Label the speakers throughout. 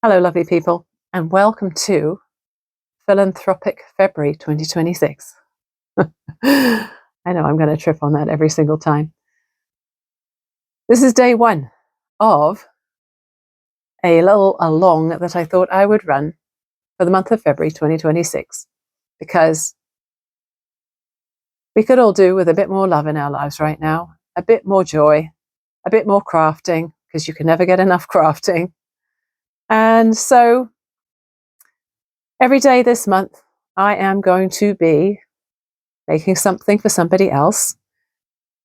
Speaker 1: Hello, lovely people, and welcome to Philanthropic February 2026. I know I'm going to trip on that every single time. This is day one of a little along that I thought I would run for the month of February 2026, because we could all do with a bit more love in our lives right now, a bit more joy, a bit more crafting, because you can never get enough crafting. And so every day this month, I am going to be making something for somebody else.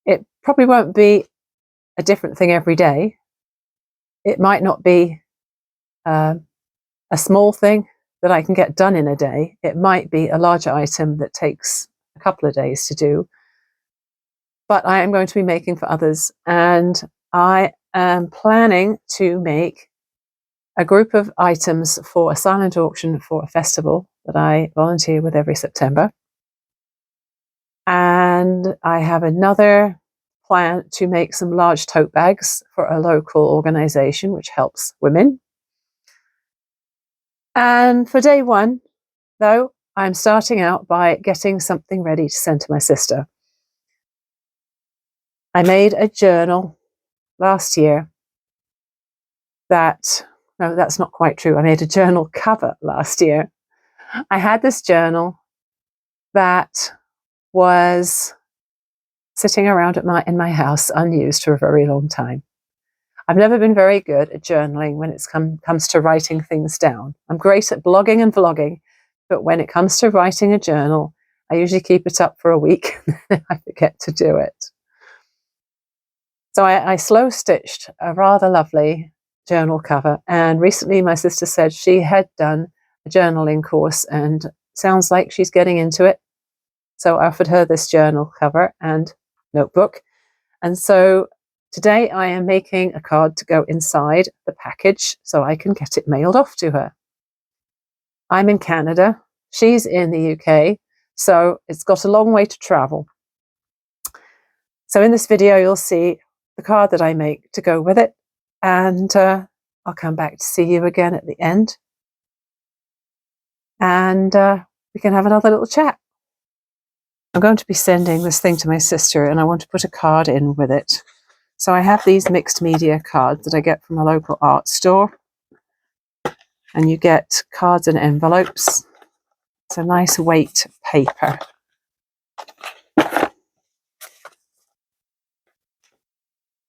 Speaker 1: It probably won't be a different thing every day. It might not be a small thing that I can get done in a day. It might be a larger item that takes a couple of days to do. But I am going to be making for others, and I am planning to make a group of items for a silent auction for a festival that I volunteer with every September. And I have another plan to make some large tote bags for a local organization which helps women. And for day one, though, I'm starting out by getting something ready to send to my sister. I made a journal last year no, that's not quite true. I made a journal cover last year. I had this journal that was sitting around in my house unused for a very long time. I've never been very good at journaling when it comes to writing things down. I'm great at blogging and vlogging, but when it comes to writing a journal, I usually keep it up for a week and I forget to do it. So I slow stitched a rather lovely journal cover, and recently my sister said she had done a journaling course and sounds like she's getting into it. So I offered her this journal cover and notebook. And so today I am making a card to go inside the package so I can get it mailed off to her. I'm in Canada, she's in the UK, so it's got a long way to travel. So in this video you'll see the card that I make to go with it, and I'll come back to see you again at the end, and we can have another little chat. I'm going to be sending this thing to my sister, and I want to put a card in with it. So I have these mixed media cards that I get from a local art store, and you get cards and envelopes. It's a nice weight paper.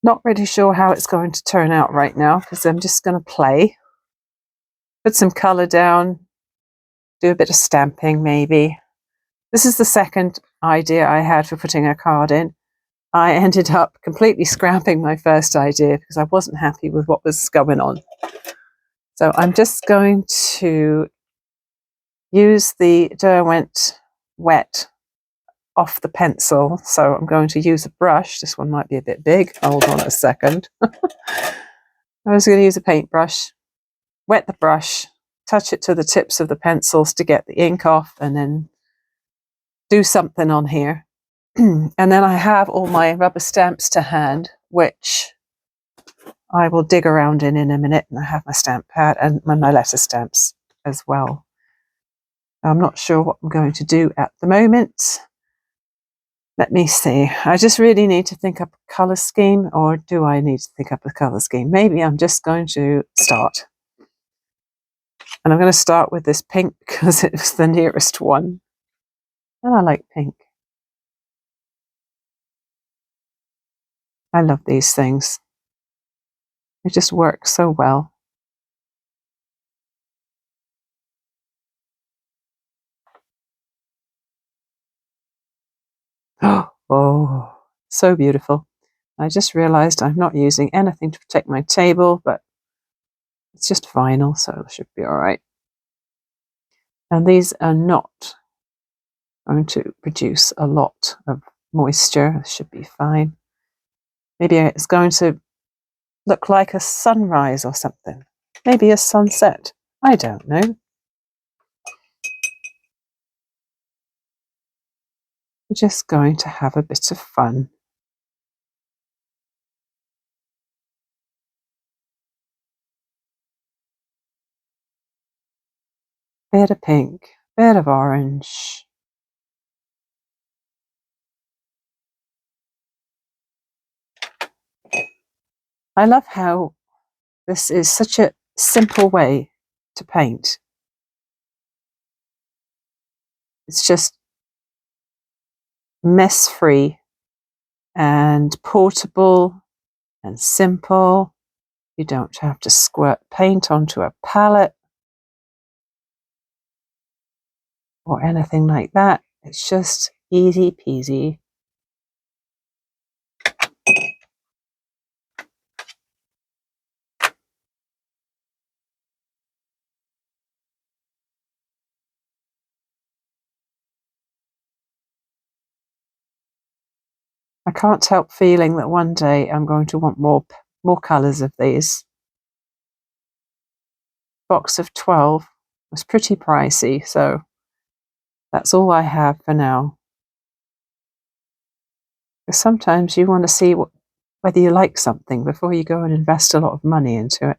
Speaker 1: Not really sure how it's going to turn out right now, because I'm just going to play, put some colour down, do a bit of stamping maybe. This is the second idea I had for putting a card in. I ended up completely scrapping my first idea because I wasn't happy with what was going on. So I'm just going to use the Derwent wet off the pencil. So I'm going to use a brush. This one might be a bit big. Hold on a second. I was going to use a paintbrush, wet the brush, touch it to the tips of the pencils to get the ink off, and then do something on here. And then I have all my rubber stamps to hand, which I will dig around in a minute, and I have my stamp pad and my letter stamps as well. I'm not sure what I'm going to do at the moment. Let me see. I just really need to think up a colour scheme, or do I need to think up a colour scheme? Maybe I'm just going to start. And I'm going to start with this pink because it was the nearest one. And I like pink. I love these things. They just work so well. Oh, so beautiful. I just realized I'm not using anything to protect my table, but it's just vinyl, so it should be all right. And these are not going to produce a lot of moisture. It should be fine. Maybe it's going to look like a sunrise or something. Maybe a sunset. I don't know. We're just going to have a bit of fun. Bit of pink, bit of orange. I love how this is such a simple way to paint. It's just mess-free and portable and simple. You don't have to squirt paint onto a palette or anything like that. It's just easy peasy. I can't help feeling that one day I'm going to want more colours of these. Box of 12 was pretty pricey, so that's all I have for now. Because sometimes you want to see whether you like something before you go and invest a lot of money into it.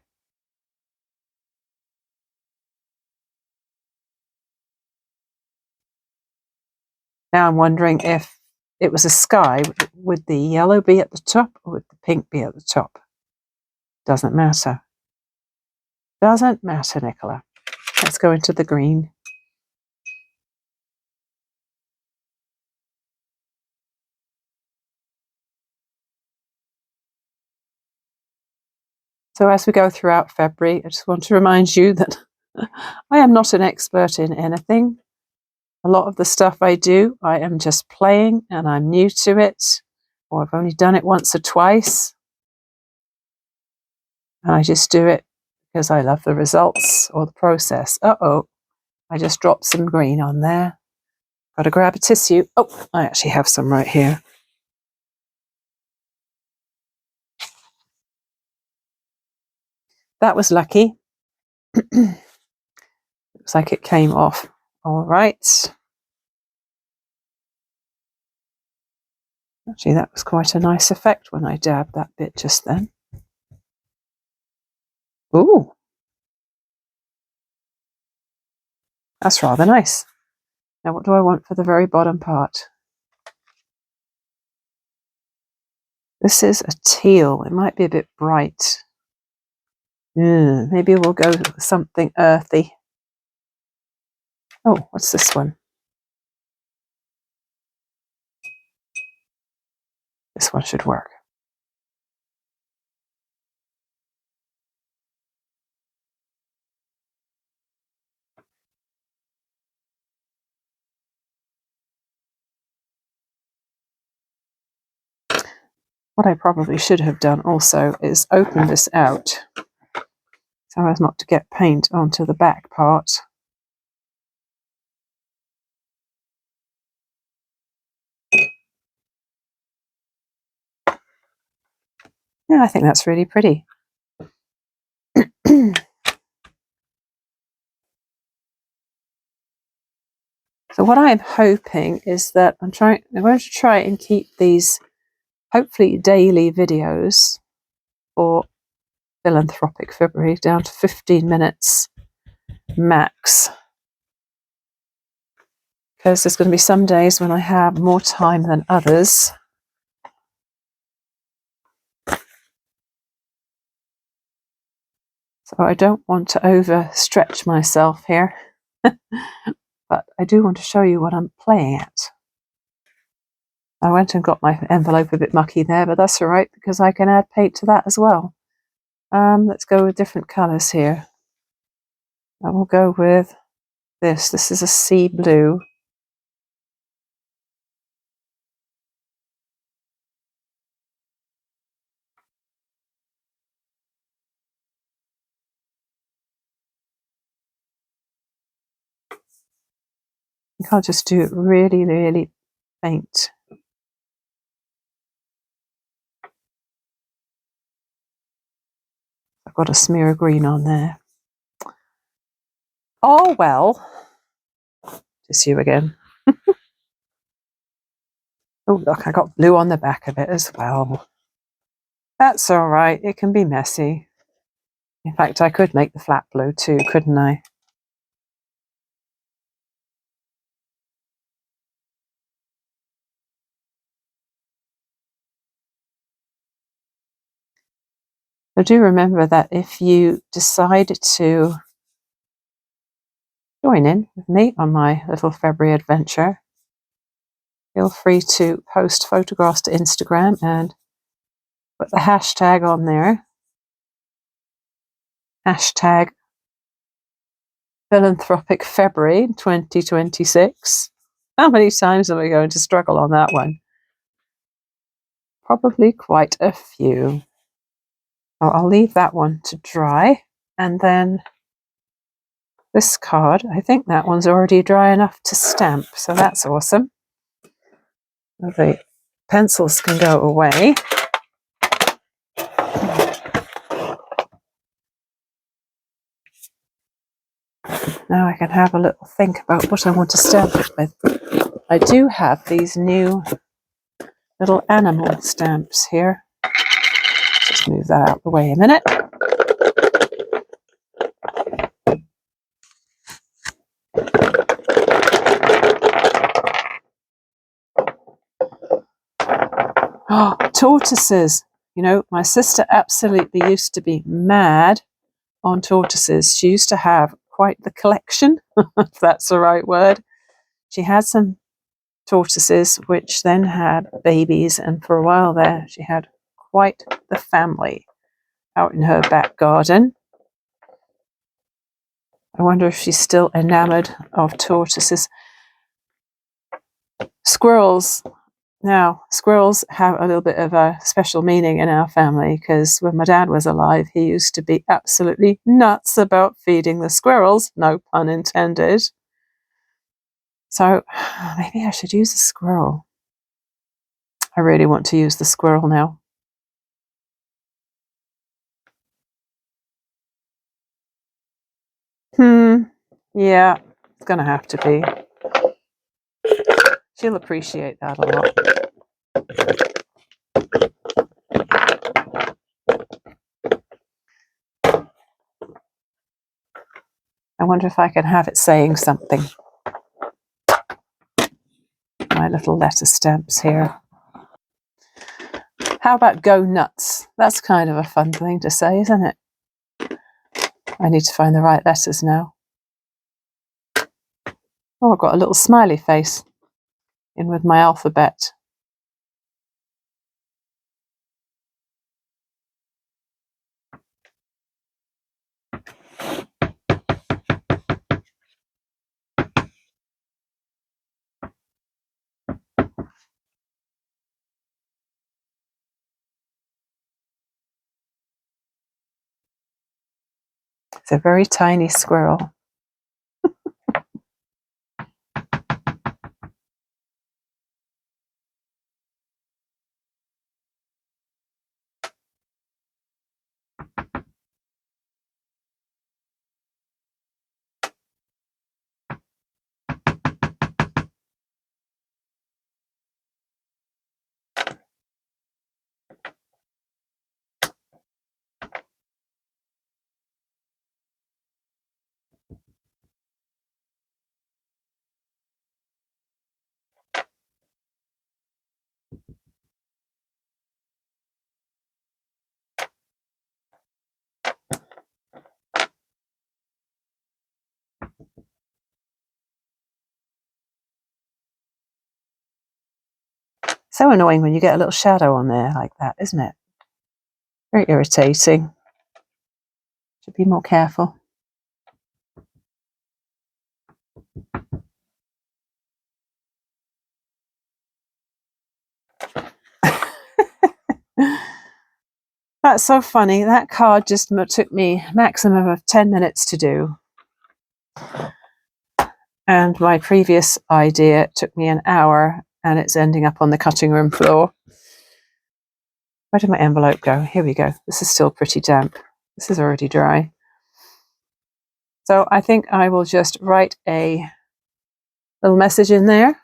Speaker 1: Now I'm wondering if it was a sky, would the yellow be at the top or would the pink be at the top? Doesn't matter. Doesn't matter, Nicola. Let's go into the green. So as we go throughout February, I just want to remind you that I am not an expert in anything. A lot of the stuff I do, I am just playing and I'm new to it, or I've only done it once or twice. And I just do it because I love the results or the process. Uh-oh, I just dropped some green on there. Got to grab a tissue. Oh, I actually have some right here. That was lucky. Looks like it came off. All right. Actually, that was quite a nice effect when I dabbed that bit just then. Ooh. That's rather nice. Now, what do I want for the very bottom part? This is a teal. It might be a bit bright. Maybe we'll go with something earthy. Oh, what's this one? This one should work. What I probably should have done also is open this out so as not to get paint onto the back part. Yeah, I think that's really pretty. So what I'm hoping is that I'm going to try and keep these hopefully daily videos for Philanthropic February down to 15 minutes max. Because there's going to be some days when I have more time than others. So I don't want to overstretch myself here. But I do want to show you what I'm playing at. I went and got my envelope a bit mucky there, but that's all right because I can add paint to that as well. Let's go with different colours here. I will go with this. This is a sea blue. I think I'll just do it really, really faint. I've got a smear of green on there. Oh, well. Just you again. Oh, look, I got blue on the back of it as well. That's all right. It can be messy. In fact, I could make the flat blue too, couldn't I? So do remember that if you decide to join in with me on my little February adventure, feel free to post photographs to Instagram and put the hashtag on there. Hashtag Philanthropic February 2026. How many times am I going to struggle on that one? Probably quite a few. Oh, I'll leave that one to dry. And then this card, I think that one's already dry enough to stamp, so that's awesome. The pencils can go away. Now I can have a little think about what I want to stamp it with. I do have these new little animal stamps here. Just move that out of the way a minute. Oh, tortoises. You know, my sister absolutely used to be mad on tortoises. She used to have quite the collection, if that's the right word. She had some tortoises which then had babies, and for a while there she had quite the family out in her back garden. I wonder if she's still enamored of tortoises. Squirrels. Now, squirrels have a little bit of a special meaning in our family because when my dad was alive, he used to be absolutely nuts about feeding the squirrels, no pun intended. So maybe I should use a squirrel. I really want to use the squirrel now. Yeah, it's going to have to be. She'll appreciate that a lot. I wonder if I can have it saying something. My little letter stamps here. How about go nuts? That's kind of a fun thing to say, isn't it? I need to find the right letters now. Oh, I've got a little smiley face in with my alphabet. It's a very tiny squirrel. So annoying when you get a little shadow on there like that, isn't it? Very irritating. Should be more careful. That's so funny. That card just took me a maximum of 10 minutes to do. And my previous idea took me an hour, and it's ending up on the cutting room floor. Where did my envelope go? Here we go. This is still pretty damp. This is already dry. So I think I will just write a little message in there.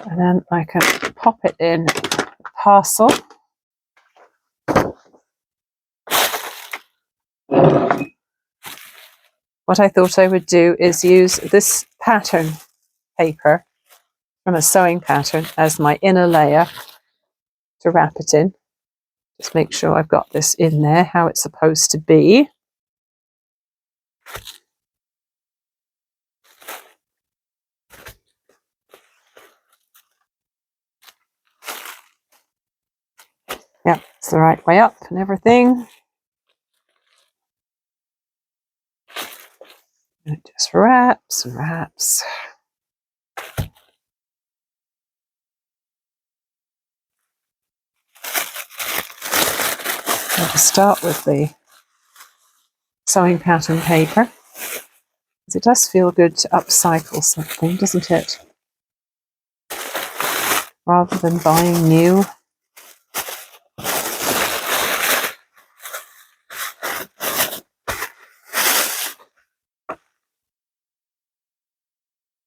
Speaker 1: And then I can pop it in a parcel. What I thought I would do is use this pattern paper from a sewing pattern as my inner layer, to wrap it in. Just make sure I've got this in there how it's supposed to be. Yep, it's the right way up and everything. And it just wraps and wraps. I'll just start with the sewing pattern paper. It does feel good to upcycle something, doesn't it? Rather than buying new.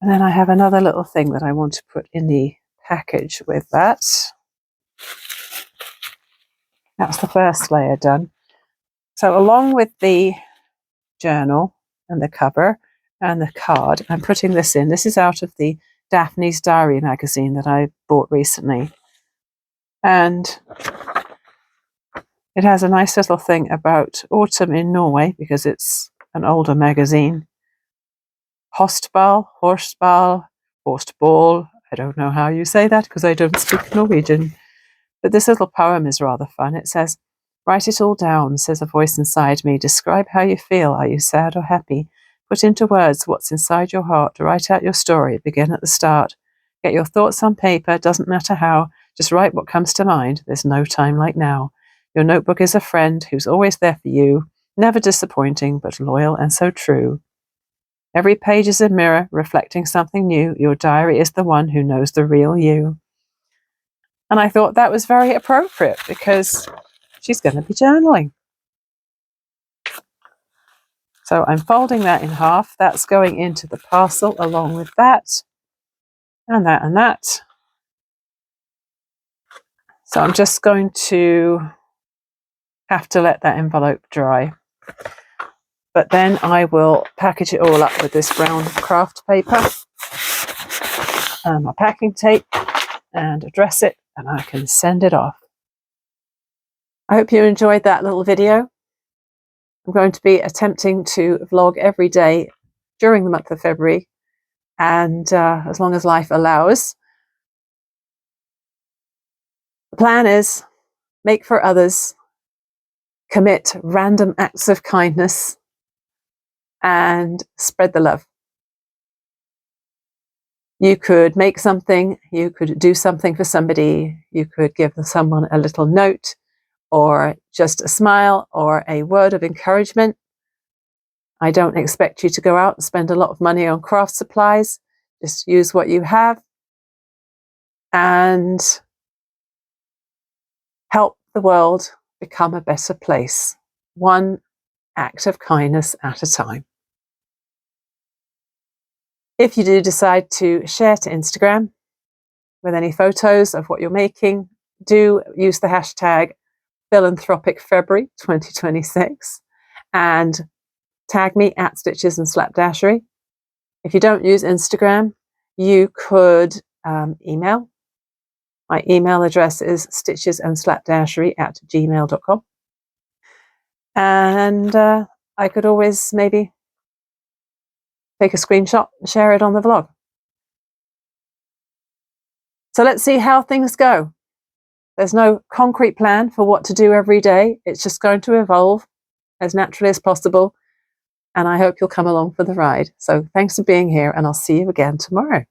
Speaker 1: And then I have another little thing that I want to put in the package with that. That's the first layer done. So along with the journal and the cover and the card, I'm putting this in. This is out of the Daphne's Diary magazine that I bought recently. And it has a nice little thing about autumn in Norway, because it's an older magazine. Hostball, Horstball. I don't know how you say that because I don't speak Norwegian. But this little poem is rather fun. It says, "Write it all down," says a voice inside me. "Describe how you feel. Are you sad or happy? Put into words what's inside your heart. Write out your story. Begin at the start. Get your thoughts on paper. Doesn't matter how. Just write what comes to mind. There's no time like now. Your notebook is a friend who's always there for you. Never disappointing, but loyal and so true. Every page is a mirror reflecting something new. Your diary is the one who knows the real you." And I thought that was very appropriate because she's going to be journaling. So I'm folding that in half. That's going into the parcel along with that and that and that. So I'm just going to have to let that envelope dry. But then I will package it all up with this brown craft paper and my packing tape and address it, and I can send it off. I hope you enjoyed that little video. I'm going to be attempting to vlog every day during the month of February, and as long as life allows. The plan is make for others, commit random acts of kindness, and spread the love. You could make something, you could do something for somebody, you could give someone a little note, or just a smile, or a word of encouragement. I don't expect you to go out and spend a lot of money on craft supplies. Just use what you have and help the world become a better place, one act of kindness at a time. If you do decide to share to Instagram with any photos of what you're making, do use the hashtag Philanthropic February 2026 and tag me at Stitches and Slapdashery. If you don't use Instagram, you could email. My email address is stitchesandslapdashery@gmail.com. And I could always maybe take a screenshot and share it on the vlog. So let's see how things go. There's no concrete plan for what to do every day. It's just going to evolve as naturally as possible. And I hope you'll come along for the ride. So thanks for being here, and I'll see you again tomorrow.